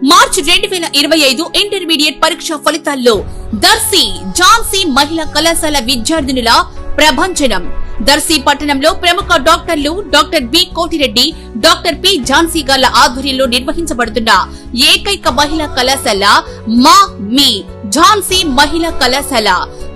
మార్చి 2025 intermediate పరీక్ష ఫలితాల్లో దర్శి ఝాన్సీ మహిళా కళాశాల విద్యార్థినుల ప్రభంజనం. దర్శి పట్టణంలో ప్రముఖ డాక్టర్లు doctor B Kotireddy, doctor P Jhansi గార్ల ఆధ్వర్యంలో నిర్వహించబడుతున్న ఏకైక మహిళా కళాశాల మీ ఝాన్సీ మహిళా కళాశాల.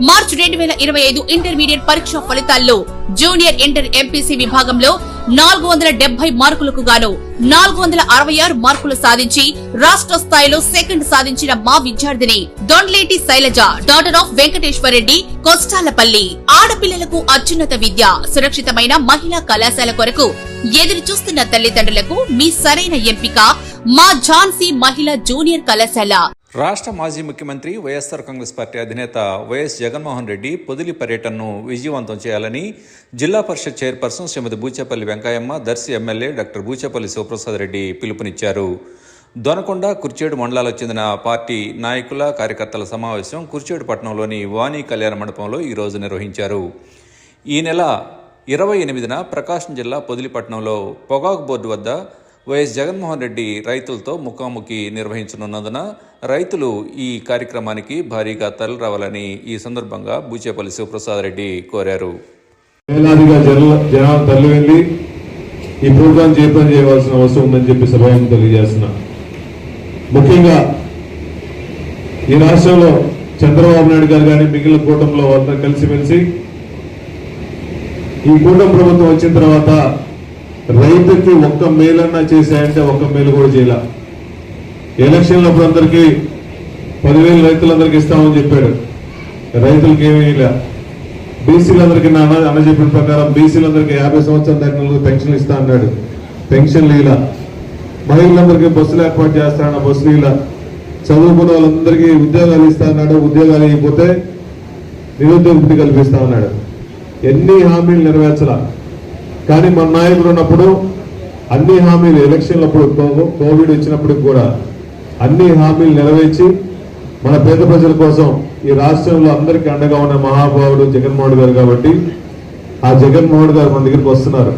మార్చి 2025 ఇంటర్మీడియట్ పరీక్ష ఫలితాల్లో జూనియర్ ఇంటర్ ఎంపీసీ విభాగంలో 470 మార్కులకు గాను 466 మార్కులు సాధించి రాష్ట్ర స్థాయిలో సెకండ్ సాధించిన మా విద్యార్థిని దొండ్లేటి శైలజ, డాటర్ ఆఫ్ వెంకటేశ్వరరెడ్డి, కొస్టాలపల్లి. ఆడపిల్లలకు అత్యున్నత విద్య, సురక్షితమైన మహిళా కళాశాల కొరకు ఎదురు చూస్తున్న తల్లిదండ్రులకు మీ సరైన ఎంపిక మా ఝాన్సీ మహిళా జూనియర్ కళాశాల. రాష్ట్ర మాజీ ముఖ్యమంత్రి వైఎస్ఆర్ కాంగ్రెస్ పార్టీ అధినేత వైఎస్ జగన్మోహన్ రెడ్డి పొదిలి పర్యటనను విజయవంతం చేయాలని జిల్లా పరిషత్ చైర్పర్సన్ శ్రీమతి బూచేపల్లి వెంకయ్యమ్మ, దర్శి ఎమ్మెల్యే డాక్టర్ బూచేపల్లి శివప్రసాద్ రెడ్డి పిలుపునిచ్చారు. దొనకొండ, కుర్చేడు మండలాలకు చెందిన పార్టీ నాయకుల, కార్యకర్తల సమావేశం కుర్చేడు పట్టణంలోని వాణి కళ్యాణ మండపంలో ఈరోజు నిర్వహించారు. ఈ నెల 28న ప్రకాశం జిల్లా పొదిలిపట్నంలో పొగాకు బోర్డు వద్ద వైఎస్ జగన్మోహన్ రెడ్డి రైతులతో ముఖాముఖి నిర్వహించనున్నందున రైతులు ఈ కార్యక్రమానికి భారీగా తరలిరావాలని ఈ సందర్భంగా బూచేపల్లి శివప్రసాద్ రెడ్డి కోరారు. వేలాదిగా జనాలు తరలి వెళ్ళి ఈ ప్రోగ్రాం చేయవలసిన అవసరం ఉందని చెప్పి సభయం తెలియజేస్తున్నా. ముఖ్యంగా ఈ రాష్ట్రంలో చంద్రబాబు నాయుడు గారు కానీ మిగిలిన కూటమిలో అందరూ కలిసిమెలిసి ఈ కూటమి ప్రభుత్వం వచ్చిన తర్వాత రైతుకి ఒక్క మేలన్నా చేశాయంటే ఒక్క మేలు కూడా చేయాల. ఎలక్షన్లప్పుడు అందరికీ 10,000 రైతులందరికీ ఇస్తామని చెప్పాడు. రైతులకి ఏమీ ఇలా. బీసీలందరికీ అన్న చెప్పిన ప్రకారం బీసీలందరికీ 50 సంవత్సరాల దాకా పెన్షన్లు ఇస్తా అన్నాడు. పెన్షన్లు ఇలా. మహిళలందరికీ బస్సులు ఏర్పాటు చేస్తానన్న బస్సులు ఇలా. చదువుకున్న వాళ్ళందరికీ ఉద్యోగాలు ఇస్తా అన్నాడు. ఉద్యోగాలు ఇవ్వకపోతే నిరుద్యోగ వృత్తి కల్పిస్తా అన్నాడు. ఎన్ని హామీలు నెరవేర్చలా. కానీ మన నాయకుడు ఉన్నప్పుడు అన్ని హామీలు, ఎలక్షన్లప్పుడు కోవిడ్ వచ్చినప్పటికి కూడా అన్ని హామీలు నెరవేర్చి మన పేద ప్రజల కోసం ఈ రాష్ట్రంలో అందరికీ అండగా ఉన్న మహాభావుడు జగన్మోహన్ గారు. కాబట్టి ఆ జగన్మోహన్ గారు మన దగ్గరికి వస్తున్నారు.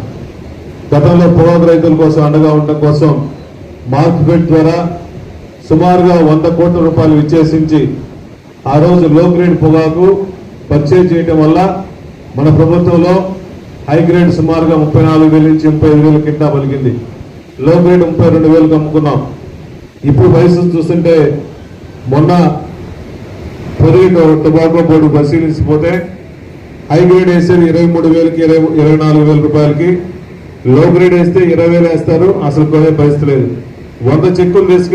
గతంలో పొగాకు రైతుల కోసం అండగా ఉండడం కోసం మార్కెట్ ద్వారా సుమారుగా 100 కోట్ల రూపాయలు విచ్చేసించి ఆ రోజు లో గ్రేడ్ పొగాకు పర్చేజ్ చేయడం వల్ల మన ప్రభుత్వంలో హై గ్రేడ్ సుమారుగా 34,000 నుంచి 35,000 కింద పలికింది. లో గ్రేడ్ 32,000కి అమ్ముకున్నాం. ఇప్పుడు పరిస్థితి చూస్తుంటే మొన్న పొదిలి టొబాకో బోర్డు పరిశీలించిపోతే హై గ్రేడ్ వేసేది 23,000కి 24,000 రూపాయలకి, లో గ్రేడ్ వేస్తే 20,000 వేస్తారు. అసలు కొనే పరిస్థితి లేదు. 100 చెక్కులు తీసుకెళ్ళి